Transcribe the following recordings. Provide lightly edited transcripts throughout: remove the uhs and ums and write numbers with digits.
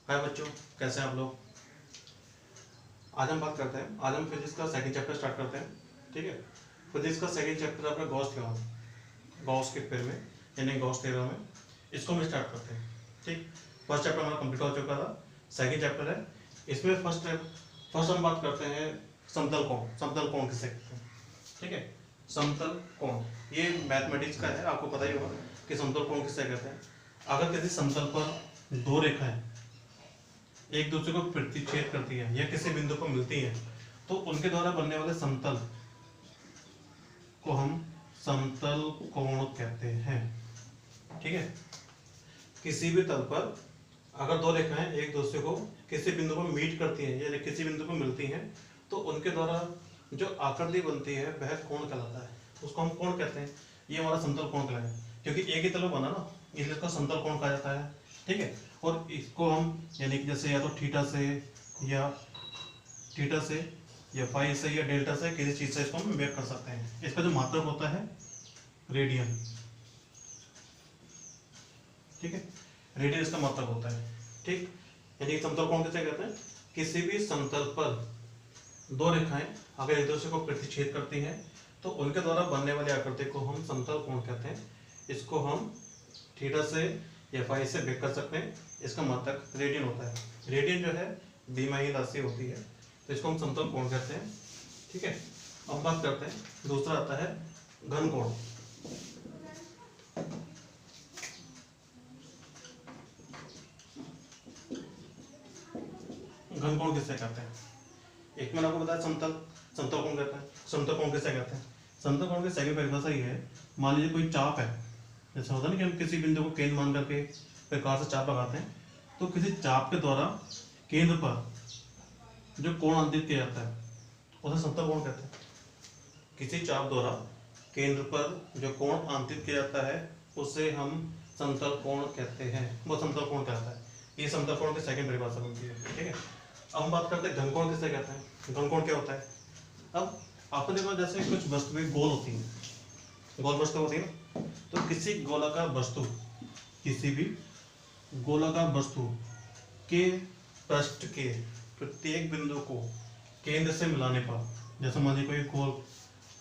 हाय बच्चों, कैसे हैं आप लोग। आज हम बात करते हैं, आज हम फिजिक्स का सेकंड चैप्टर स्टार्ट करते हैं। ठीक है, फिजिक्स का सेकंड चैप्टर आपका गॉस थ्योरम, गॉस के पेड़ में यानी गॉस थ्योरम है। इसको हम स्टार्ट करते हैं। ठीक, फर्स्ट चैप्टर हमारा कंप्लीट हो चुका था, सेकंड चैप्टर है। इसमें फर्स्ट हम बात करते हैं समतल कोण। समतल कोण किसे कहते हैं? ठीक है, समतल कोण ये मैथमेटिक्स का है, आपको पता ही होगा कि समतल कोण किसे कहते हैं। अगर किसी समतल पर दो रेखाएं एक दूसरे को प्रतिच्छेद करती है या किसी बिंदु पर मिलती है तो उनके द्वारा बनने वाले समतल को हम समतल कोण कहते हैं। ठीक है, किसी भी तल पर अगर दो रेखाएं एक दूसरे को किसी बिंदु पर मीट करती हैं या किसी बिंदु पर मिलती हैं तो उनके द्वारा जो आकृति बनती है वह कोण कहलाता है, उसको हम कोण कहते हैं। ये हमारा समतल कोण कहलाएगा क्योंकि एक ही तल बना ना, इसलिए इसका समतल कोण कहा जाता है। ठीक है, और इसको हम यानी कि जैसे या तो थीटा से या फाई से या डेल्टा से किसी चीज से इसको हम मेप कर सकते हैं। इसका जो मात्रक होता है रेडियन। ठीक है, रेडियन इसका मात्रक होता है। ठीक, यानी समतल कोण किसे कहते हैं? किसी भी समतल पर दो रेखाएं अगर एक दूसरे को प्रतिच्छेद करती हैं तो उनके द्वारा बनने वाली आकृति को हम समतल कोण कहते हैं। इसको हम थीटा से या फाई से मेप कर सकते हैं। इसका मात्रक रेडियन होता है। रेडियन जो है द्विमाही राशि होती है, तो इसको हम समतल कोण कहते हैं। ठीक है, अब बात करते हैं, दूसरा आता है घन कोण। घन कोण किससे कहते हैं? एक मैंने आपको बताया समतल कोण कहते हैं। समतल कोण किससे कहते हैं? समतल कोण की सही परिभाषा ये है, मान लीजिए कोई चाप है, जैसा होता है ना कि हम किसी बिंदु को केंद्र मान करके प्रकार से चाप लगाते हैं, तो किसी चाप के द्वारा केंद्र पर जो कोण अंकित किया जाता है उसे समतल कोण कहते हैं। किसी चाप द्वारा केंद्र पर जो कोण अंकित किया जाता है उसे हम समतल कोण कहते हैं, वो समतल कोण कहता है। ये समतल कोण की सेकंड परिभाषा बनती है। ठीक है, अब हम बात करते हैं घन कोण किसे कहते हैं। घन कोण क्या होता है? अब आपने देखा जैसे कुछ वस्तुएं गोल होती हैं, गोल वस्तु होती है ना, तो किसी भी गोलाकार वस्तु के पृष्ठ के प्रत्येक बिंदु को केंद्र से मिलाने पर, जैसे मान लीजिए कोई गोल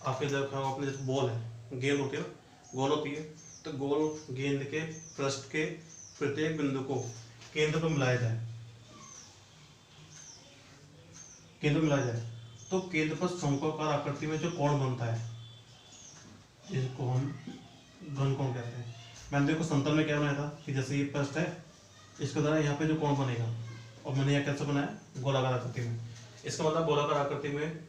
आपके जैसे बॉल है, गेंद होती है ना, गोल होती है, तो गोल गेंद के पृष्ठ के प्रत्येक बिंदु को केंद्र पर मिलाया जाए, तो केंद्र पर शंक्वाकार आकृति में जो कोण बनता है इसको हम घन कोण कहते हैं। मैंने देखो समतल में क्या बनाया था कि जैसे ये पृष्ठ है, इसके द्वारा यहाँ पे जो कोण बनेगा, और मैंने यहाँ कैसे बनाया, गोलाकार आकृति में। इसका मतलब गोलाकार आकृति में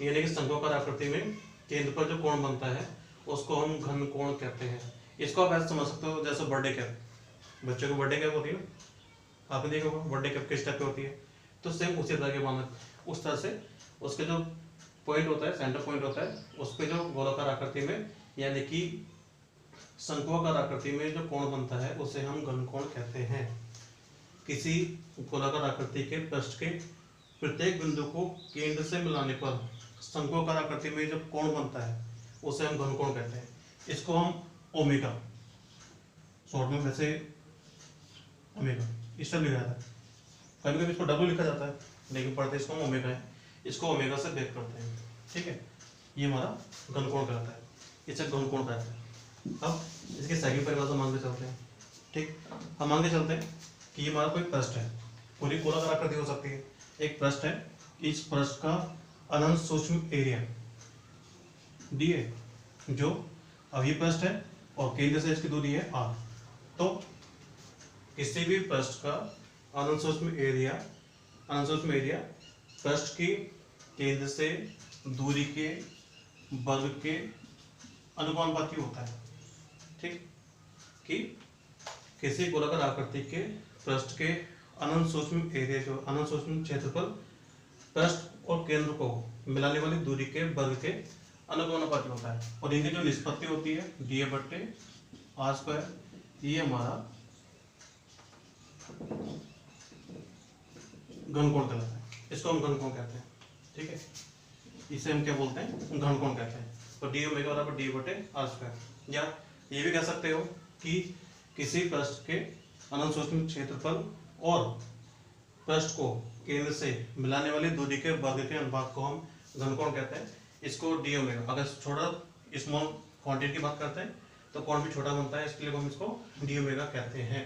यानी कि शंक्वाकार आकृति में केंद्र पर जो कोण बनता है उसको हम घन कोण कहते हैं। इसको आप ऐसे समझ सकते हो जैसे बर्थडे कैप, बच्चों को बर्थडे कैप होती है ना, आपने देखा होगा बर्थडे कैप किस टाइप की होती है, तो सेम उसी तरह के मानक उस तरह से उसके जो पॉइंट होता है, सेंटर पॉइंट होता है, उस पर जो गोलाकार आकृति में यानी कि शंक्वाकार आकृति में जो कोण बनता है उसे हम घन कोण कहते हैं। किसी गोलाकार आकृति के पृष्ठ के प्रत्येक बिंदु को केंद्र से मिलाने पर शंक्वाकार आकृति में जो कोण बनता है उसे हम घन कोण कहते हैं। इसको हम ओमेगा, शॉर्ट में वैसे ओमेगा इस तरह लिखा जाता है, कभी कभी इसको डब्ल्यू लिखा जाता है, लेकिन पढ़ते इसको हम ओमेगा है, इसको ओमेगा से व्यक्त करते हैं। ठीक है, ये हमारा घन कोण कहलाता है, इसे घन कोण कहते हैं। अब इसके सेकंड परिभाषा मान के चलते हैं। ठीक, हम मान के चलते हैं कि ये हमारा कोई पृष्ठ है, पूरी गोलाकार आकृति हो सकती है, एक पृष्ठ है, इस पृष्ठ का अनंत सूक्ष्म एरिया डी है, जो अब ये पृष्ठ है और केंद्र से इसकी दूरी है r, तो किसी भी पृष्ठ का अनंत सूक्ष्म एरिया पृष्ठ की केंद्र से दूरी के वर्ग के अनुपाती होता है। ठीक, कि किसी गोलाकार आकृति के पृष्ठ के अनंत सूक्ष्म एरिया, जो अनंत सूक्ष्म क्षेत्रफल पृष्ठ और केंद्र को मिलाने वाली दूरी के वर्ग के अनुपाती होता है, और इनकी जो निष्पत्ति होती है d/r², ये हमारा घन कोण कहलाता है। इसको हम घन कोण कहते हैं। ठीक है, इसे हम क्या बोलते हैं, घन कोण कहते हैं। तो d ओमेगा बराबर d/r², या ये भी कह सकते हो कि किसी पृष्ठ के अनंत सूक्ष्म क्षेत्रफल और पृष्ठ को केंद्र से मिलाने वाली दूरी के वर्ग के अनुपात को हम घनकोण कहते हैं। इसको डी ओमेगा, अगर छोटा स्मॉल क्वांटिटी की बात करते हैं तो कौन भी छोटा बनता है, इसके लिए हम इसको डी ओमेगा कहते हैं।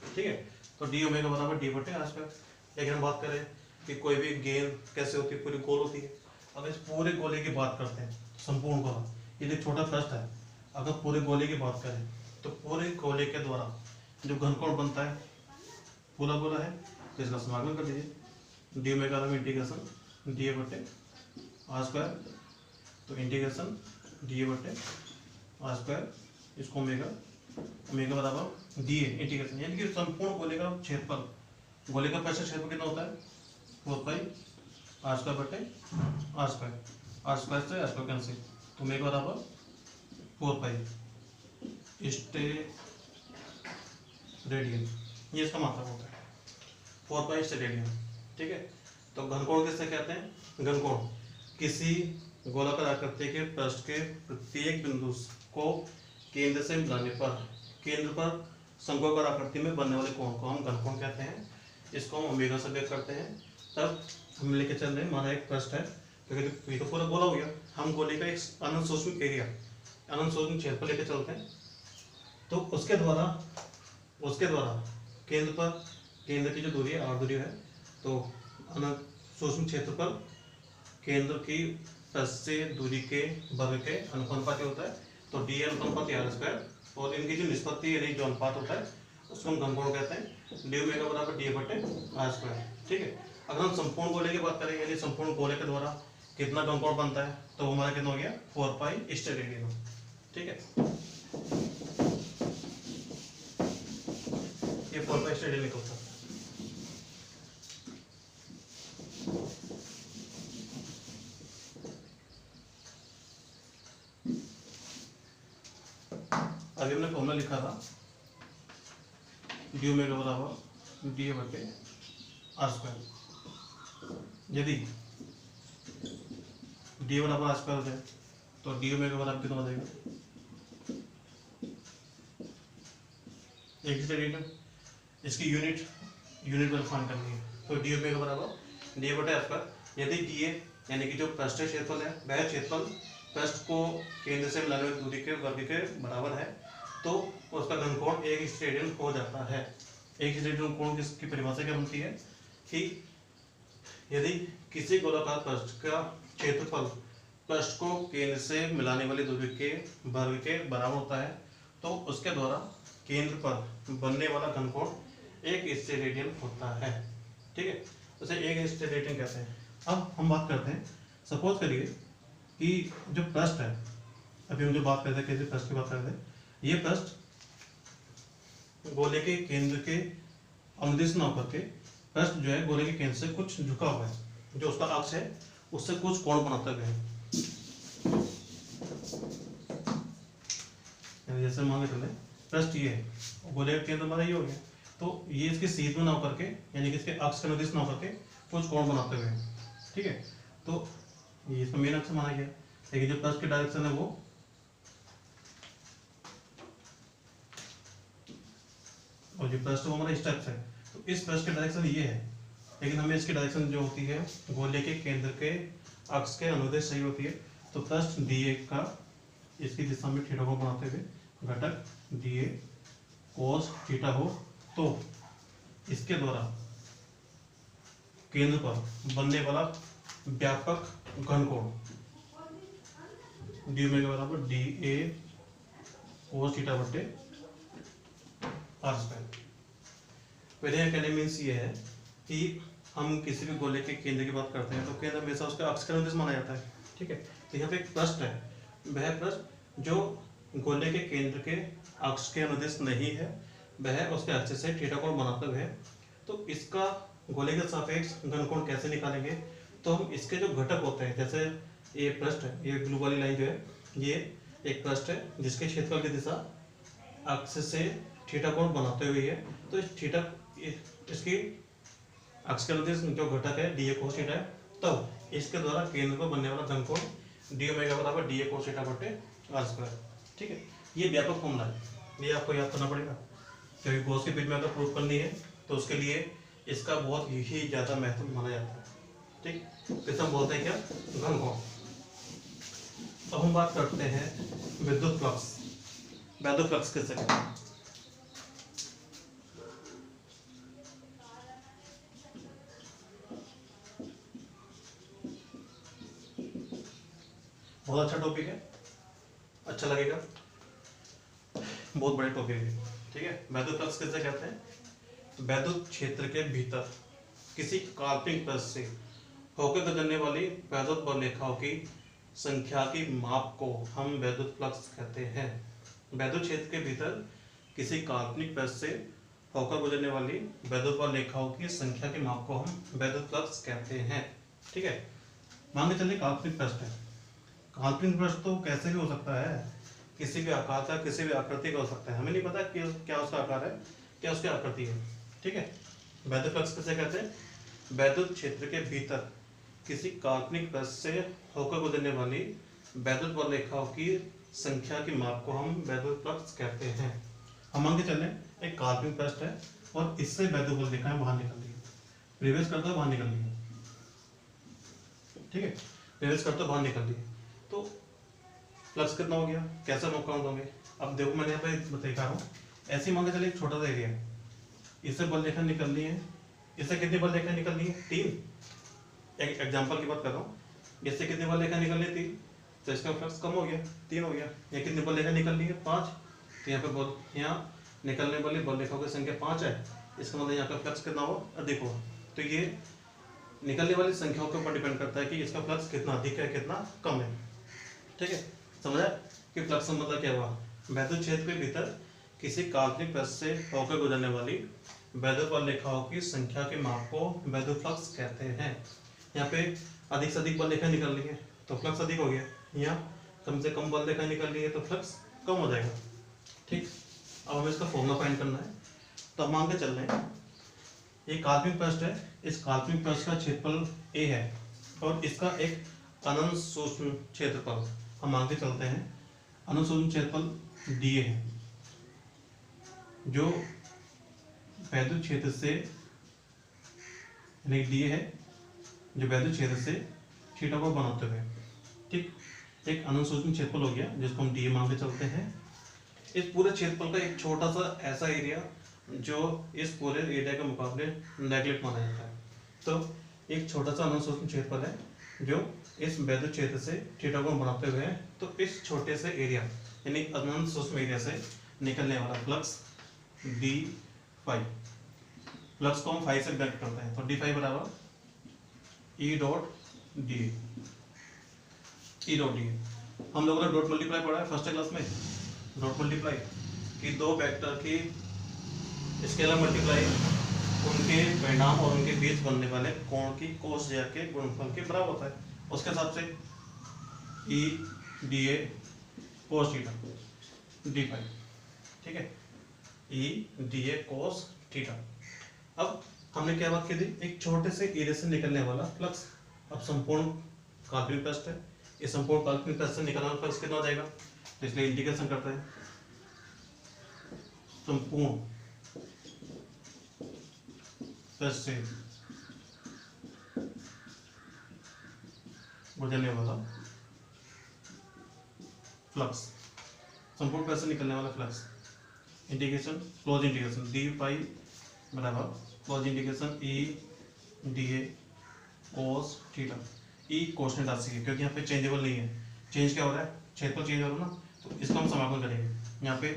ठीक है, तो डी ओमेगा बराबर डी बटे आर स्क्वायर। लेकिन हम बात करें कि कोई भी गेंद कैसे होती है, पूरी गोल होती है। अगर इस पूरे गोले की बात करते हैं, संपूर्ण गोला, ये छोटा पृष्ठ है, अगर पूरे गोले की बात करें तो पूरे गोले के द्वारा जो घनकोण बनता है पूरा गोला है, तो इसका समाकलन कर दीजिए। डी ओमेगा बराबर इंटीग्रेशन डी बटे आर स्क्वायर, तो इंटीग्रेशन डी बटे आर स्क्वायर, इसको ओमेगा ओमेगा बराबर डी इंटीग्रेशन, यानी कि संपूर्ण गोले का क्षेत्रफल, गोले का पृष्ठ क्षेत्रफल कितना होता है 4 पाई आर स्क्वायर बटे आर स्क्वायर, आर स्क्वायर से आर स्क्वायर कैंसिल, तो ओमेगा बराबर 4 पाई स्टे रेडियन, ये इसका मतलब होता है 4 पाई स्टे रेडियन। ठीक है, तो घनकोण किससे कहते हैं? घनकोण किसी गोलाकार आकृति के पृष्ठ के प्रत्येक बिंदु को केंद्र से मिलाने पर केंद्र पर शंक्वाकार आकृति में बनने वाले कोण को हम घनकोण कहते हैं। इसको हम ओमेगा से व्यक्त करते हैं। तब हम लेके चल रहे हैं, हमारा एक पृष्ठ है, क्योंकि ये तो पूरा गोला हो गया, हम गोले का एक अनंत सूक्ष्म एरिया, अनंत सूक्ष्म क्षेत्र लेके चलते हैं। तो उसके द्वारा केंद्र की जो दूरी है आर दूरी है, तो अनंत सूक्ष्म क्षेत्र पर केंद्र की पृष्ठ से दूरी के वर्ग के अनुपात होता है, तो डी अनुपात आर स्क्वायर, और इनकी जो निष्पत्ति यानी जो अनुपात होता है उसको हम घनकोण कहते हैं। डी ओमेगा बराबर डी बटे आर स्क्वायर। ठीक है, अगर हम संपूर्ण गोले की बात करें, यानी संपूर्ण गोले के द्वारा कितना घनकोण बनता है, तो हमारा कितना हो गया 4 पाई स्टे रेडियन। ठीक है, ये 4 पाई स्टे रेडियन निकलता है। अभी हमने फॉर्मूला लिखा था डी ओमेगा बराबर डी बटे आर स्क्वायर। यदि डी बराबर आर स्क्वायर हो जाए तो डी ओमेगा बराबर कितना हो जाएगा, एक रेडियन। इसकी यूनिट वैल्यू फाइंड करनी है, तो डी ओमेगा बराबर डी बटे आर स्क्वायर। यदि डी ए यानी कि जो पृष्ठ क्षेत्रफल है, वह क्षेत्रफल पृष्ठ को केंद्र से मिलाने वाली दूरी के वर्ग के बराबर है, तो उसका घनकोण एक स्टेडियन हो जाता है। एक स्टेडियन कोण की परिभाषा क्या बनती है कि यदि किसी गोलाकार पृष्ठ का क्षेत्रफल पृष्ठ को केंद्र से मिलाने वाली दूरी के वर्ग के बराबर होता है, तो उसके द्वारा केंद्र पर बनने वाला घनकोण एक स्टेडियन होता है। ठीक है, उसे एक स्टेडियन कहते हैं। अब हम बात करते हैं, सपोज करिए कि जो पृष्ठ है, अभी हम जो बात करते हैं किसी पृष्ठ की बात करते हैं, ये पृष्ठ गोले के केंद्र के अनुदिश न होकर के पृष्ठ जो है गोले के केंद्र से कुछ झुका हुआ है, जो उसका अक्ष है उससे कुछ कोण बनाते हुए है। जैसे मान के चले पृष्ठ ये है, गोले का केंद्र हमारा ये हो गया, तो ये इसके सीध में ना होकर के यानी कि इसके अक्ष के अनुदिश ना होकर के कुछ कोण बनाते हुए है। ठीक है, तो ये इसका मेन अक्ष माना गया, लेकिन जो पृष्ठ की डायरेक्शन है वो और जो पृष्ठ हमारा इस टाइप से है, तो इस पृष्ठ की डायरेक्शन ये है, लेकिन हमें इसकी डायरेक्शन जो होती है गोले के केंद्र के अक्ष के अनुदिश सही होती है। तो पृष्ठ डी ए का इसकी दिशा में थीटा को बनाते हुए घटक डी ए कोस थीटा हो, तो इसके द्वारा केंद्र पर बनने वाला व्यापक घनकोण डी ओमेगा बराबर डी ए कोस थीटा बटे आर स्क्वायर। पहले यहाँ कहने मीन्स ये है कि हम किसी भी गोले के केंद्र की बात करते हैं तो केंद्र हमेशा उसका अक्ष के अनुदिश माना जाता है। ठीक है, तो यहाँ पे एक पृष्ठ है, वह पृष्ठ जो गोले के केंद्र के अक्ष के अनुदिश नहीं है, वह उसके अक्ष से थीटा कोण बनाते हुए है। तो इसका गोले के सापेक्ष घनकोण कैसे निकालेंगे, तो हम इसके जो घटक होते हैं, जैसे ये पृष्ठ है, ये ब्लू वाली लाइन जो है ये एक पृष्ठ है जिसके क्षेत्रफल की दिशा अक्ष से थीटा कोण बनाते हुए है। तो इस थीटा इसकी अक्ष के अनुदिश जो घटक है डी ए कोस थीटा है, तब इसके द्वारा केंद्र पर बनने वाला घनकोण डी ओमेगा बराबर डी ए कोस थीटा बटे आर स्क्वायर। ठीक है, ये व्यापक फॉर्मूला है, ये आपको याद करना पड़ेगा, क्योंकि गॉस के पेज में अगर प्रूफ करनी है तो उसके लिए इसका बहुत ही ज़्यादा महत्व माना जाता है। ठीक, इसे हम बोलते हैं क्या, घन कोण। अब हम बात करते हैं विद्युत फ्लक्स। विद्युत फ्लक्स किससे कहते हैं? बहुत अच्छा टॉपिक है, अच्छा लगेगा, बहुत बड़े टॉपिक है। ठीक है, विद्युत फ्लक्स किससे कहते हैं? विद्युत क्षेत्र के भीतर किसी काल्पनिक पृष्ठ से होकर गुजरने वाली विद्युत बल रेखाओं की संख्या की माप को हम विद्युत फ्लक्स कहते हैं। विद्युत क्षेत्र के भीतर किसी काल्पनिक पृष्ठ से होकर गुजरने वाली विद्युत बल रेखाओं की संख्या के माप को हम विद्युत फ्लक्स कहते हैं। ठीक है, मान के चलिए काल्पनिक पृष्ठ है। काल्पनिक पृष्ठ तो कैसे भी हो सकता है, किसी भी आकार का, किसी भी आकृति का हो सकता है, हमें नहीं पता कि क्या उसका आकार है, क्या उसकी आकृति है। ठीक है, विद्युत फ्लक्स किसे कहते हैं? विद्युत क्षेत्र के भीतर किसी काल्पनिक पृष्ठ से होकर गुजरने वाली विद्युत बल रेखाओं की संख्या की माप को हम विद्युत फ्लक्स कहते हैं। हम मान के चलें एक काल्पनिक पृष्ठ है और इससे विद्युत बल रेखाएं बाहर निकल रही है, प्रवेश करते हुए बाहर निकल रही है। ठीक है, प्रवेश करते हुए बाहर निकल रही है, तो फ्लक्स कितना हो गया, कैसे हम काउंट होंगे? अब देखो मैंने यहाँ पे दिखा रहा हूँ, ऐसे मान के चलिए एक छोटा सा एरिया है, इससे बल रेखा निकलनी है, इससे कितनी बल रेखा निकलनी है? 3। एक एग्जांपल की बात कर रहा हूँ, इससे कितनी बल रेखा निकलनी थी, तो इसका फ्लक्स कम हो गया, 3 हो गया। ये कितनी बल रेखा निकलनी है? 5। तो यहाँ पे बल, यहाँ निकलने वाली बल रेखाओं की संख्या 5 है, इसका मतलब यहाँ का फ्लक्स कितना हो, अधिक हो। तो ये निकलने वाली संख्याओं के ऊपर डिपेंड करता है कि इसका फ्लक्स कितना अधिक है, कितना कम है। ठीक है, समझा कि फ्लक्स मतलब क्या हुआ? विद्युत क्षेत्र के भीतर किसी काल्पनिक पृष्ठ से होकर गुजरने वाली विद्युत बल रेखाओं की संख्या के माप को विद्युत फ्लक्स कहते हैं। यहाँ पे अधिक से अधिक बल रेखा निकल रही है तो फ्लक्स अधिक हो गया, यहाँ कम से कम बल रेखा निकल रही है तो फ्लक्स कम हो जाएगा। ठीक, अब हमें इसका फॉर्मूला फाइंड करना है, तो हम मान के चल रहे हैं ये काल्पनिक पृष्ठ है, इस काल्पनिक पृष्ठ का क्षेत्रफल a है और इसका एक अनंत सूक्ष्म क्षेत्रफल, हम मान के चलते हैं अनंत सूक्ष्म क्षेत्रफल dA है, जो विद्युत क्षेत्र से dA है जो विद्युत क्षेत्र से थीटा को बनाते हुए। ठीक, एक अनंत सूक्ष्म क्षेत्रफल हो गया जिसको हम dA मान के चलते हैं। इस पूरे क्षेत्रफल का एक छोटा सा ऐसा एरिया जो इस पूरे एरिया के मुकाबले नेगलेक्ट माना जाता है, तो एक छोटा सा अनंत सूक्ष्म क्षेत्रफल है जो इस विद्युत क्षेत्र से थीटा को बनाते हुए है। तो इस छोटे से एरिया यानी अनंत सूक्ष्म एरिया से निकलने वाला फ्लक्स डी फाई, फ्लक्स को हम फाई से व्यक्त करते हैं, तो डी फाई बराबर E dot D. E dot D हम लोगों ने डॉट मल्टीप्लाई पढ़ा है फर्स्ट क्लास में, डॉट मल्टीप्लाई कि दो वेक्टर की स्केलर मल्टीप्लाई उनके परिणाम और उनके बीच बनने वाले कोण की कोस जेड के गुणनफल के बराबर होता है। उसके हिसाब से E d A cos theta d phi. ठीक है, ई डी ए कोस थीटा। अब हमने क्या बात की थी, एक छोटे से एरिया से निकलने वाला फ्लक्स। अब संपूर्ण काल्पनिक पृष्ठ है, इस संपूर्ण काल्पनिक पृष्ठ से निकलने वाला फ्लक्स कितना हो जाएगा, तो इसलिए इंटीग्रेशन करते हैं संपूर्ण पृष्ठ से गुजरने वाला फ्लक्स, संपूर्ण पृष्ठ से निकलने वाला flux, integration close integration d phi बराबर close integration E d A cos theta. E cosine राशि है क्योंकि यहाँ पे चेंजेबल नहीं है, चेंज क्या हो रहा है, क्षेत्रफल चेंज हो रहा है ना, तो इसका हम समापन करेंगे। यहाँ पे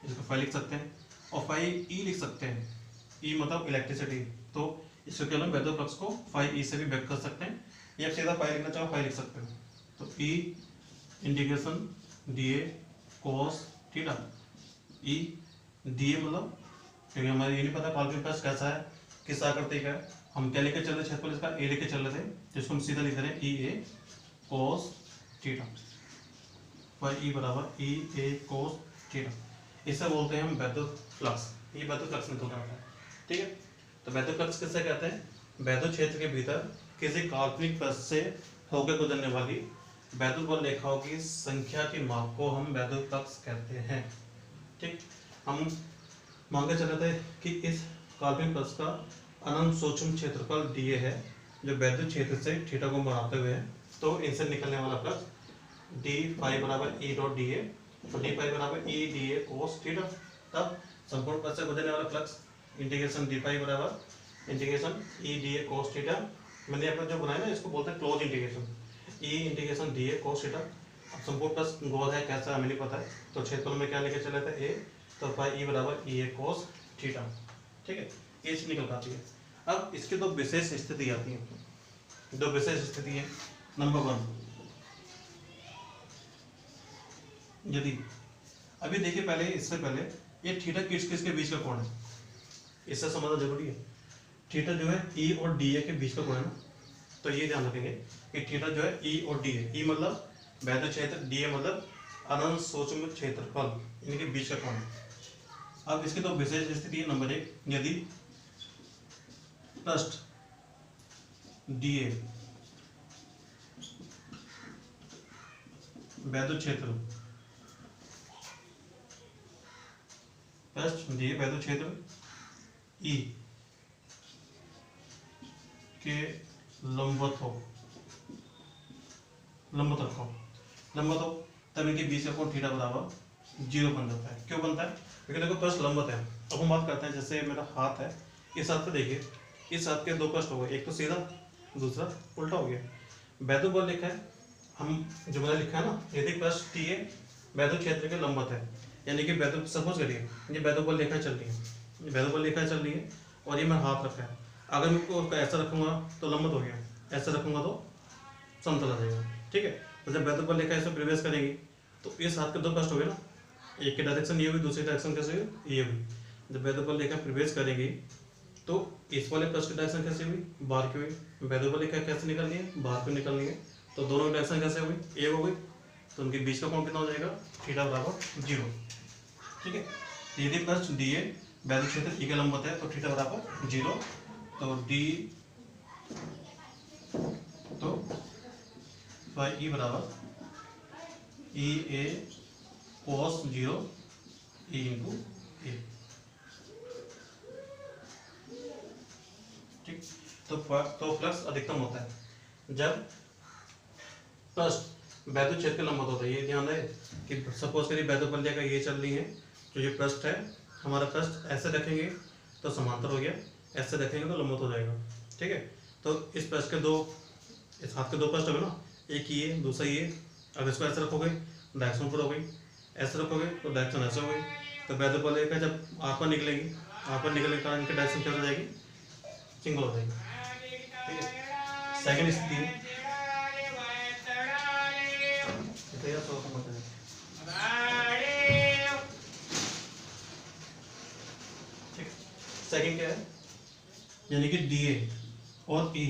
इसको फाई लिख सकते हैं और फाई ई लिख सकते हैं, ई मतलब इलेक्ट्रिसिटी, तो इसको क्या हम विद्युत फ्लक्स को फाई ई से भी व्यक्त कर सकते हैं, या सीधा फाई लिखना चाहो फाई लिख सकते हो। तो E integration d A cos theta, E d A मतलब क्योंकि हमारे ये नहीं पता काल्पनिक पृष्ठ कैसा है, किस आकृति का है, हम क्या लेके चल रहे क्षेत्रफल इसका ए लेके चल रहे थे, जिसको हम सीधा लिख रहे हैं ई ए कोस थीटा, फाई ई बराबर ई ए कोस थीटा। इसे बोलते हैं हम विद्युत फ्लक्स, ये विद्युत फ्लक्स निकल रहा है। ठीक है, तो विद्युत फ्लक्स किससे कहते हैं, विद्युत क्षेत्र के भीतर किसी काल्पनिक पृष्ठ से होकर गुजरने वाली विद्युत बल रेखाओं की संख्या की माप को हम विद्युत फ्लक्स कहते हैं। ठीक, हम मान के चले थे कि इस काल्पनिक पृष्ठ का अनंत सूक्ष्म क्षेत्रफल डीए है जो वैद्युत क्षेत्र से थीटा को बढ़ाते हुए है, तो इनसे निकलने वाला फ्लक्स डी फाई बराबर ई डॉट डी ए, तो डी फाई बराबर ई डी ए कोस थीटा। तब संपूर्ण पथ से गुजरने वाला फ्लक्स इंटीग्रेशन डी फाई बराबर integration E d A cos theta. मैंने अपना जो बनाया ना इसको बोलते हैं close integration, E integration d A cos theta. अब संपूर्ण पथ गोल है कैसा हमें नहीं पता है, तो क्षेत्रफल में क्या लेके चले थे ए, तो फाई ई बराबर ई ए कोस थीटा। ठीक है, ये चीज निकल आती है। अब इसके दो विशेष स्थिति आती है, दो विशेष स्थिति है। नंबर 1, यदि अभी देखिए पहले, इससे पहले ये थीटा किस किस के बीच का कोण है, इससे समझना जरूरी है। थीटा जो है ई और डी ए के बीच का कोण है ना, तो ये ध्यान रखेंगे कि थीटा जो है ई और डी ए, ई मतलब वैद्युत क्षेत्र, डी ए मतलब अनंत सूक्ष्म क्षेत्रफल, इनके बीच का कोण है। अब इसकी तो विशेष स्थिति है। नंबर 1, यदि पृष्ठ डी ए वैद्युत क्षेत्र, पृष्ठ डी ए वैद्युत क्षेत्र ई के लंबवत हो, लंबवत रखो, लंबवत हो, तब इनके बीच का कोण थीटा बराबर 0 बन जाता है। क्यों बनता है? क्योंकि देखो पृष्ठ लंबवत है। अब हम बात करते हैं, जैसे मेरा हाथ है, इस हाथ पे देखिए, इस हाथ के दो पृष्ठ हो गए, एक तो सीधा, दूसरा उल्टा हो गया। वैद्युत बल लिखा है, हम जो मैंने लिखा है ना, यदि पृष्ठ टी ए वैद्युत क्षेत्र के लंबवत है, यानी कि वैद्युत, सपोज करिए ये वैद्युत बल रेखा चल रही है, वैद्युत बल रेखा चल रही है और ये मैं हाथ रखा है। अगर मैं इसको ऐसा रखूंगा तो लंबवत हो गया, ऐसा रखूंगा तो समतल आ जाएगा। ठीक है, तो जब वैद्युत बल रेखा इसमें प्रवेश करेगी तो इस हाथ के दो पृष्ठ हो गए ना, एक की डायरेक्शन ये हुई, दूसरी डायरेक्शन कैसे हुई, ये हुई। जब वैद्युत बल रेखा प्रवेश करेगी तो इस वाले पृष्ठ की डायरेक्शन कैसे हुई, बाहर की हुई। वैद्युत बल रेखा कैसे निकलनी है, बाहर को निकलनी है, तो दोनों की डायरेक्शन कैसे हुई, एक हो गई, तो उनके बीच का कोण कितना हो जाएगा, थीटा बराबर 0। ठीक है, यदि पृष्ठ डी ए वैद्युत क्षेत्र ई के लंबवत है तो थीटा बराबर 0, तो डी तो फाई ई बराबर ई ए कोस 0 ई इंटू ए। ठीक, तो फ्लक्स अधिकतम होता है जब पृष्ठ वैद्युत क्षेत्र के लंबवत होता है। ये ध्यान रहे कि सपोज करिए वैद्युत बल रेखा ये चल रही है, तो ये पृष्ठ है, हमारा पृष्ठ ऐसे रखेंगे तो समांतर हो गया, ऐसे रखेंगे तो लंबवत हो जाएगा। ठीक है, तो इस पृष्ठ के दो, इस हाथ के दो पृष्ठ हो गए ना, एक ये दूसरा ये। अब इसको ऐसे रखोगे डायरेक्शन ऊपर हो गई, ऐसे रखोगे तो डायरेक्शन ऐसे हो गई। तो वैद्युत बल रेखा जब आप पर निकलेगी, आप पर निकलने के कारण इनकी डायरेक्शन क्या हो जाएगी, सिंगल हो जाएगी। ठीक है, सेकंड स्थिति है, सेकंड क्या है, यानी कि डी ए और ई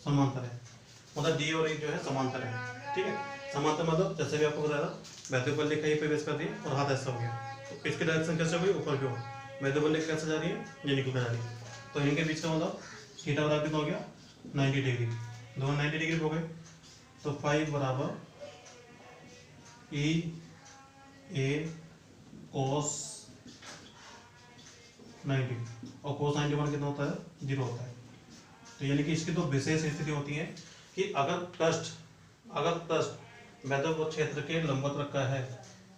समांतर है, मतलब डी और ई जो है समांतर है। ठीक है, समांतर मतलब जैसे भी आपको बताया था, वैद्युत बल रेखा ये प्रवेश कर रही है और हाथ ऐसा हो गया, तो इसकी डायरेक्शन कैसे हुई, ऊपर की ओर। वैद्युत बल रेखा कैसे जा रही है, ये निकल कर जा रही है, तो इनके बीच का मतलब थीटा बराबर कितना हो गया, 90 डिग्री, दोनों 90 डिग्री हो गए। तो फाई बराबर ई ए कोस 90 और कोस 91 कितना होता है, 0 होता है। तो यानी कि इसकी दो विशेष स्थिति होती है कि अगर पृष्ठ वैद्युत क्षेत्र के लंबवत रखा है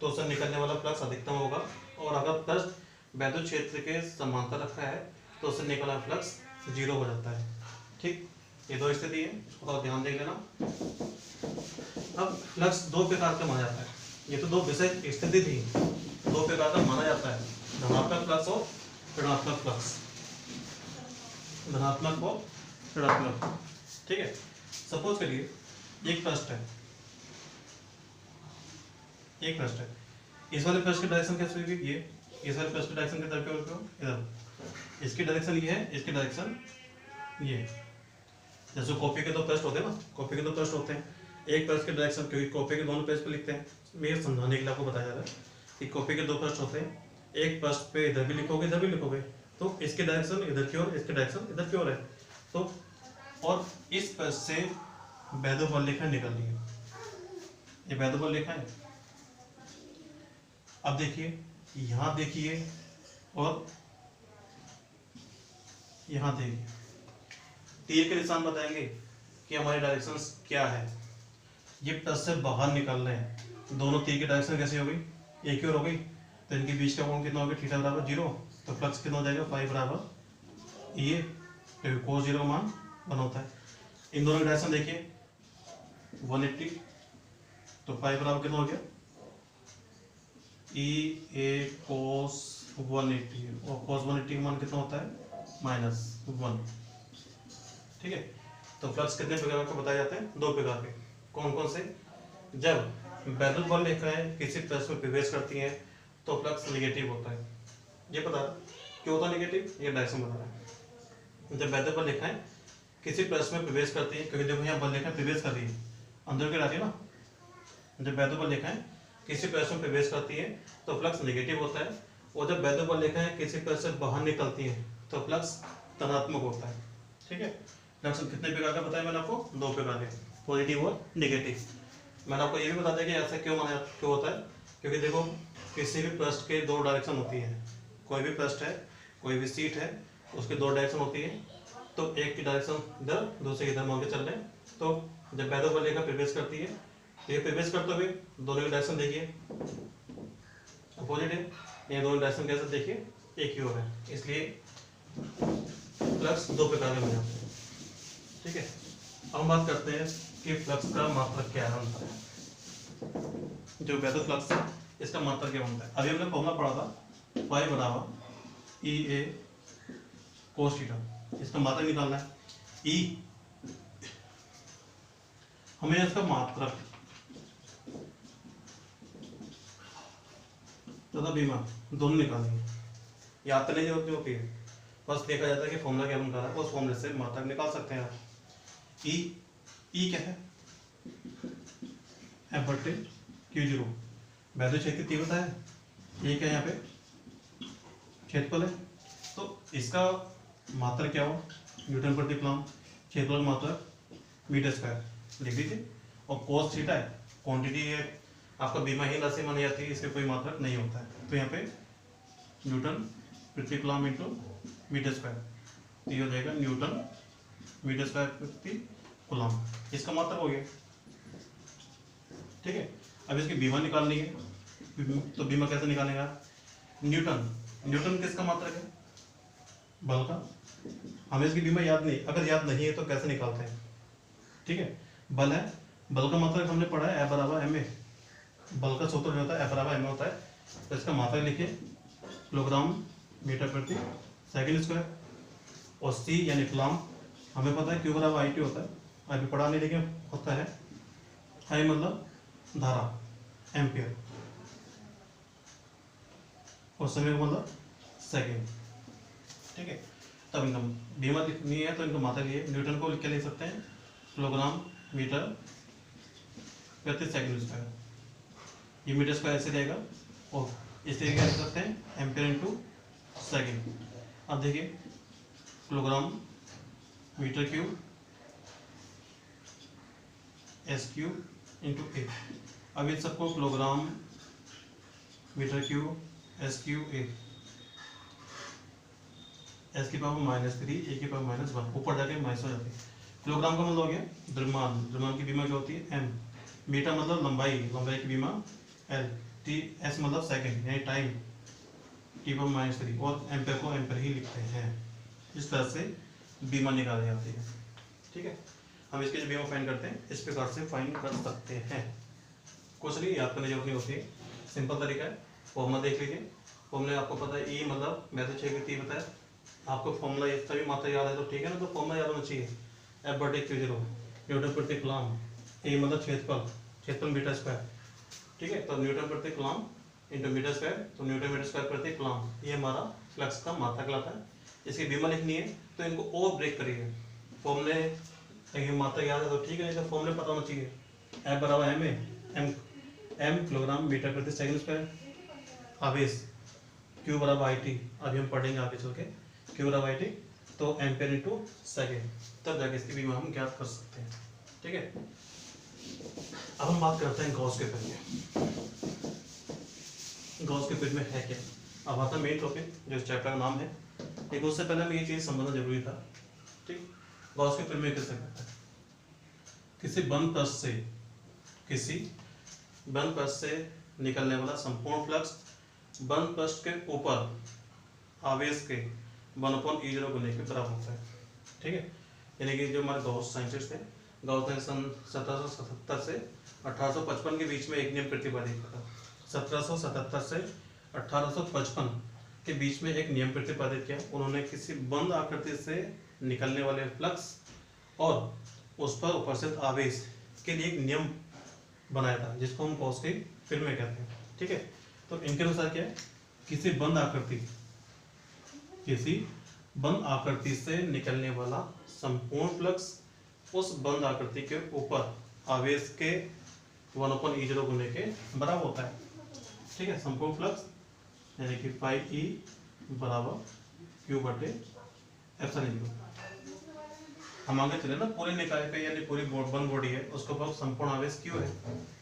तो उससे निकलने वाला फ्लक्स अधिकतम होगा, और अगर पृष्ठ वैद्युत क्षेत्र के समांतर रखा है तो उससे निकलने वाला फ्लक्स 0 हो जाता है। ठीक, ये दो स्थिति है, इसको थोड़ा ध्यान दे लेना। अब फ्लक्स दो प्रकार का माना जाता है, ये तो दो विशेष स्थिति थी, दो प्रकार का माना जाता है, धनात्मक फ्लक्स और ऋणात्मक फ्लक्स, धनात्मक और ऋणात्मक। ठीक है, सपोज करिए एक पृष्ठ है, एक पृष्ठ है, इस वाले पृष्ठ की डायरेक्शन कैसे होगी, ये इस वाले पृष्ठ की डायरेक्शन किधर की ओर, इधर, इसकी डायरेक्शन ये है, इसकी डायरेक्शन ये। जैसे कॉपी के दो पृष्ठ होते हैं ना, कॉपी के दो पृष्ठ होते हैं, एक पृष्ठ की डायरेक्शन, क्योंकि कॉपी के दोनों पेज पे लिखते हैं, मैं समझाने के लिए आपको बताया जा रहा है कि कॉपी के दो पृष्ठ होते हैं, एक पृष्ठ पे इधर भी लिखोगे इधर भी लिखोगे, तो इसकी डायरेक्शन इधर की ओर, इसकी डायरेक्शन इधर की ओर है। तो और इस पृष्ठ से वैद्युत बल रेखा निकल रही है, ये वैद्युत बल रेखा है। अब देखिए यहाँ देखिए और यहाँ देखिए तीर के निशान बताएंगे कि हमारी डायरेक्शंस क्या है। ये प्लस से बाहर निकल रहे हैं, दोनों तीर की डायरेक्शन कैसी हो गई, एक ही और हो गई, तो इनके बीच का कोण कितना हो गया, थीटा बराबर 0, तो फ्लक्स कितना हो जाएगा, फाई बराबर ये, क्योंकि कोस 0 का मान 1 होता है। इन दोनों की डायरेक्शन देखिए 180, तो फाई बराबर कितना हो गया, ई ए कोस 180, और कोस 180 का मान कितना होता है, -1। ठीक है, तो फ्लक्स कितने प्रकार के बताए जाते हैं, 2 प्रकार के। कौन कौन से, जब वैद्युत बल रेखाएं किसी प्लस में प्रवेश करती हैं तो फ्लक्स नेगेटिव होता है। ये पता क्यों होता है नेगेटिव, ये डायरेक्शन बता रहा है। जब वैद्युत बल रेखाएं किसी प्लस में प्रवेश करती है, क्योंकि देखो यहाँ बल रेखा प्रवेश कर रही है, अंदर की जाती है ना, जब वैद्युत बल रेखाएं किसी प्लस में प्रवेश करती है तो फ्लक्स नेगेटिव होता है, और जब वैद्युत बल रेखाएं किसी प्लस से बाहर निकलती है तो फ्लक्स धनात्मक होता है। ठीक है, फ्लक्स कितने प्रकार का बताया मैंने आपको, 2 प्रकार के, पॉजिटिव और नेगेटिव। मैंने आपको ये भी बता दिया कि ऐसा क्यों होता है, क्योंकि देखो किसी भी पृष्ठ के 2 डायरेक्शन होती है, कोई भी पृष्ठ है, कोई भी सीट है, उसके 2 डायरेक्शन होती है, तो एक की डायरेक्शन इधर, दूसरे की इधर मान के चल रहे हैं। तो जब वैद्युत बल रेखा प्रवेश करती है तो ये प्रवेश करते हुए दोनों की डायरेक्शन देखिए अपोजिट है, ये दोनों डायरेक्शन कैसे देखिए एक ही हो रहा है, इसलिए फ्लक्स 2 प्रकार के बन जाते हैं। ठीक है, अब हम बात करते हैं कि फ्लक्स का मात्रक क्या बनता है। जो वैद्युत फ्लक्स है इसका मात्रक क्या बनता है, अभी हमने फॉर्मूला पढ़ा था, फाई बराबर ई ए कोस थीटा, इसका मात्रक निकालना है। ई हमें इसका मात्रक तथा बीमा दोनों निकालेंगे, याद करने की जरूरत नहीं होती है, बस देखा जाता है कि फॉर्मूला क्या बन रहा है, उस फॉर्मूले से मात्रक निकाल सकते हैं आप। ई क्या है, F/Q0, वैद्युत क्षेत्र की तीव्रता है, ये क्या है यहाँ पे क्षेत्रफल है, तो इसका मात्रक क्या हो, न्यूटन प्रति कूलम, क्षेत्रफल मात्रक मीटर स्क्वायर लिख दीजिए, और कोस थीटा है क्वांटिटी है, आपका बीमाहीन राशि मानी जाती है, इसके कोई मात्रक नहीं होता है, तो यहाँ पे न्यूटन प्रति कूलम इंटू मीटर स्क्वायर, तो ये हो जाएगा न्यूटन मीटर स्क्वायर प्रति कूलम, इसका मात्रक हो गया। ठीक है, अब इसकी बीमा निकालनी है, तो बीमा कैसे निकालेगा, न्यूटन किसका मात्रक है, बल का, हमें इसकी बीमा याद नहीं, अगर याद नहीं है तो कैसे निकालते हैं। ठीक है, बल है, बल का मात्रक हमने पढ़ा है F बराबर ma, बल का सूत्र जो होता है F बराबर ma होता है, तो इसका मात्रक लिखिए किलोग्राम मीटर प्रति सेकंड स्क्वायर, और C यानी कूलम हमें पता है Q बराबर IT होता है, अभी पढ़ा नहीं लेकिन होता है, I मतलब धारा एम्पियर, और समय का मतलब सेकेंड। ठीक है, तब इनका बीमा लिखनी है तो इनका मात्रक लिए, न्यूटन को क्या लिख सकते हैं, किलोग्राम मीटर प्रति सेकंड स्क्वायर, ये मीटर स्क्वायर ऐसे रहेगा, और इसे क्या लिख सकते हैं, एम्पियर इंटू सेकेंड। अब देखिए kilogram metre cube S³ into A, अब इन सबको kilogram metre cube S³ A, S की पावर -3 ए की पावर -1, ऊपर जाके माइनस हो जाती है। किलोग्राम का मतलब हो गया द्रव्यमान, द्रव्यमान की बीमा क्या होती है m, मीटर मतलब लंबाई, लंबाई की बीमा l, t, s मतलब सेकंड यानी टाइम, t पावर -3, और एम्पेयर को एम्पेयर ही लिखते हैं। इस तरह से बीमा निकाली जाती है। ठीक है, हम इसके जो बीमा फाइन करते हैं इस प्रकार से फाइन कर सकते हैं, कुछ नहीं याद करने की जरूरत नहीं होती है, सिंपल तरीका है। फॉर्मूला देख लीजिए, फॉर्मूला आपको पता है, ई मतलब वैद्युत क्षेत्र की तीव्रता है, आपको फॉर्मूला ये सभी मात्रा याद है तो ठीक है ना, तो फॉर्मूला याद होना चाहिए, F/Q0 न्यूटन प्रति कूलम, ए मतलब क्षेत्रफल मीटर स्क्वायर। ठीक है, तो न्यूटन प्रति कूलम इंटू मीटर स्क्वायर, तो न्यूटन मीटर स्क्वायर प्रति कूलम, ये हमारा फ्लक्स का मात्रक कहलाता है। इसकी बीमा लिखनी है तो इनको और ब्रेक करिए, फॉर्मूले कहीं मात्रक याद है तो ठीक है, नहीं तो फॉर्मूले पता होना चाहिए। F बराबर m किलोग्राम मीटर प्रति सेकंड स्क्वायर, आवेश Q बराबर IT, अभी हम पढ़ेंगे आगे चल के, Q बराबर IT, तो एम्पेयर इंटू सेकेंड, तब जाके इसकी बीमा हम ज्ञात कर सकते हैं। ठीक है, अब हम बात करते हैं गॉस के पेज में। गॉस के पेज में है क्या, अब आता है मेन टॉपिक जो इस चैप्टर का नाम है। लेकिन उससे पहले हमें ये चीज़ समझना जरूरी था, ठीक। गॉस के प्रमेय किससे कहते हैं? किसी बंद पृष्ठ से निकलने वाला संपूर्ण फ्लक्स बंद पृष्ठ के ऊपर आवेश के 1/E0 गुने के बराबर होता है, ठीक है। यानी कि जो हमारे गॉस साइंटिस्ट थे, गॉस ने सन 1777 से 1855 के बीच में एक नियम प्रतिपादित किया था। 1777 से 1855 के बीच में एक नियम प्रतिपादित किया। उन्होंने किसी बंद आकृति से निकलने वाले फ्लक्स और उस पर उपस्थित आवेश के लिए एक नियम बनाया था, जिसको हम गॉस के प्रमेय कहते हैं, ठीक है। तो इनके अनुसार क्या है, किसी बंद आकृति से निकलने वाला संपूर्ण फ्लक्स उस बंद आकृति के ऊपर आवेश के 1/E0 गुने के बराबर होता है, ठीक है। संपूर्ण फ्लक्स यानी कि πE बराबर Q/ε0। हम आगे चले ना, पूरे निकाय पे यानी पूरी बंद बॉडी है, उसके ऊपर संपूर्ण आवेश Q है,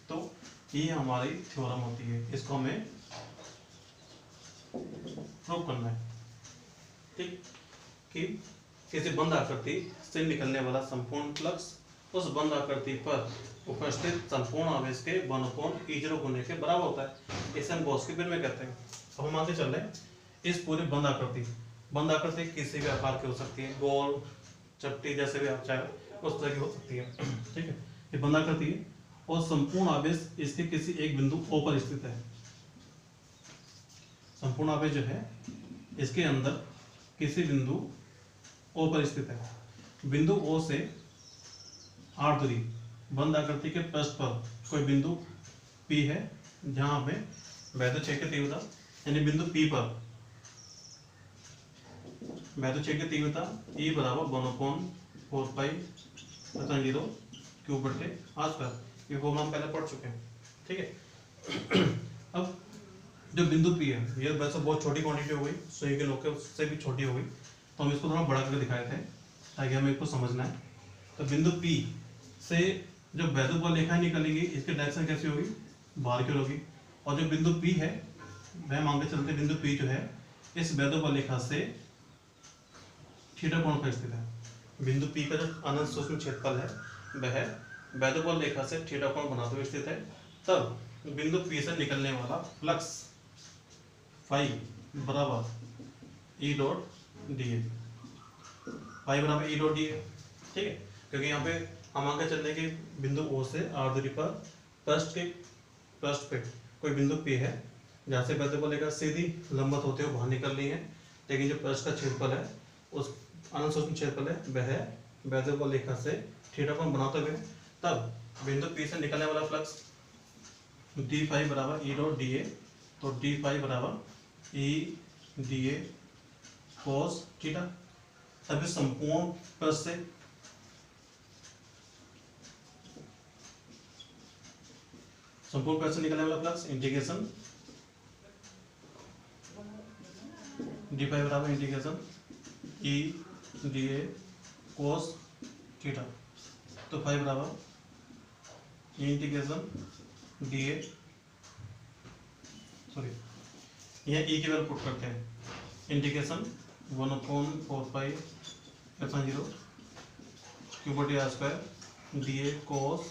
तो ये हमारी थ्योरम होती है। इसको हमें प्रूव करना है, ठीक, कि किसी बंद आकृति से निकलने वाला संपूर्ण फ्लक्स उस बंद आकृति पर उपस्थित संपूर्ण आवेश के 1/E0 गुने के बराबर होता है। इसे हम गॉस के प्रमेय कहते हैं। अब हम आगे चल रहे हैं। इस पूरी बंद आकृति किसी भी आकार की हो सकती है, गोल, चपटी, जैसे भी आप चाहे उस तरह की हो सकती है, ठीक है। ये बंद आकृति है और संपूर्ण आवेश इसके किसी एक बिंदु O पर स्थित है। संपूर्ण आवेश जो है इसके अंदर किसी बिंदु O पर स्थित है। बिंदु O से r दूरी बंद आकृति के पृष्ठ पर कोई बिंदु P है, जहां पे वैद्युच्छेद की तीव्रता यानी बिंदु P पर वैद्युच्छेद की तीव्रता E बराबर 1/4πε0 Q/r²। ये फॉर्मूला हम पहले पढ़ चुके हैं, ठीक है। अब जो बिंदु P है, ये वैसे बहुत छोटी क्वांटिटी हो गई, सुई के नोक से भी छोटी हो गई, तो हम इसको थोड़ा बड़ा करके दिखाए थे ताकि हमें इसको समझना है। तो बिंदु P से जो वैद्युत रेखाएं निकलेंगी, इसकी डायरेक्शन कैसी होगी, बाहर की होगी। और जो बिंदु P है, वह मान के चलते बिंदु P जो है इस वैद्युत रेखा से थीटा कोण पर स्थित है। बिंदु P का जो अनंत सूक्ष्म क्षेत्रफल है वह वैद्युत रेखा से थीटा कोण बनाते हुए स्थित है। तब बिंदु P से निकलने वाला फ्लक्स फाई बराबर E डॉट dA, फाई बराबर E डॉट dA, ठीक है। क्योंकि यहाँ पे हम आगे चलने के बिंदु O से r दूरी पर पृष्ठ पे कोई बिंदु P है, जहाँ से वैद्युत रेखा सीधी लंबवत होते हुए बाहर निकल रही है, लेकिन जो पृष्ठ का क्षेत्रफल है, उस अनंत सूक्ष्म क्षेत्रफल है, वह वैद्युत रेखा से थीटा कोण बनाते हुए, तब बिंदु P से निकलने वाला फ्लक्स d फाई बराबर E डॉट dA, तो d फाई बराबर E dA cos थीटा। तभी संपूर्ण पृष्ठ से निकलने वाला फ्लक्स इंटीग्रेशन d फाई बराबर integration E dA cos theta. तो फाई बराबर इंटीग्रेशन dA, सॉरी यह E की वैल्यू पुट करते हैं, integration 1/4πε0 Q/r² dA cos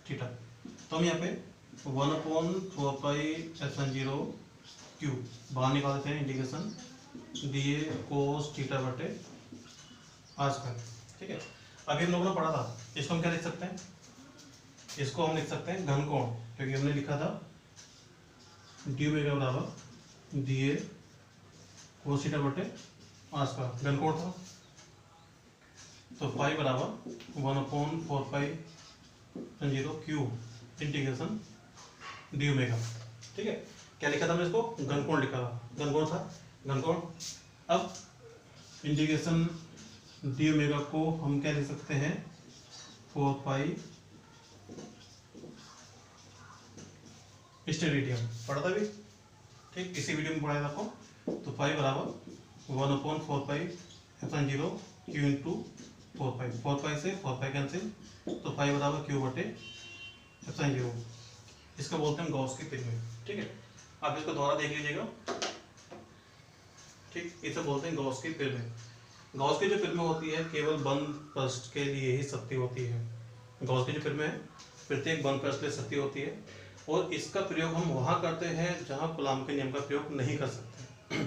theta. तो हम यहाँ पे 1/4πε0 Q बाहर निकाल देते हैं, इंटीग्रेशन dA cos थीटा/r², ठीक है। अभी हम लोगों ने पढ़ा था, इसको हम क्या लिख सकते हैं, इसको हम लिख सकते हैं घन कोण, क्योंकि हमने लिखा था d ओमेगा बराबर dA cos थीटा/r², घन कोण था। तो फाई बराबर 1/4πε0 Q इंटीग्रेशन d ओमेगा, ठीक है। क्या लिखा था हमने इसको, घन कोण लिखा था, घन कोण। अब इंटीग्रेशन d ओमेगा को हम क्या लिख सकते हैं, 4π स्टेरेडियम, पढ़ा था भी, ठीक, इसी वीडियो में पढ़ाया था आपको। तो फाई बराबर 1/4πε0 Q इंटू 4π से 4π कैंसिल, तो फाई बराबर Q/ε0। इसको बोलते हैं गॉस की प्रमेय, ठीक है। आप इसको दोबारा देख लीजिएगा। ठीक, इसे बोलते हैं गॉस की फिल्में। गॉस की जो फिल्में होती है केवल बंद पृष्ठ के लिए ही सत्य होती है। गॉस की जो फिल्में है प्रत्येक बंद पृष्ठ के लिए सत्य होती है, और इसका प्रयोग हम वहाँ करते हैं जहाँ कूलाम के नियम का प्रयोग नहीं कर सकते।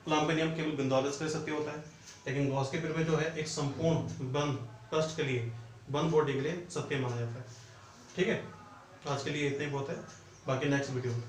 कूलाम का नियम केवल बिंदुआवेश के लिए सत्य होता है, लेकिन गॉस की फिल्में जो है एक संपूर्ण बंद पृष्ठ के लिए, बंद बॉडी के लिए सत्य माना जाता है। ठीक है, आज के लिए इतना ही बहुत है, बाकी नेक्स्ट वीडियो में।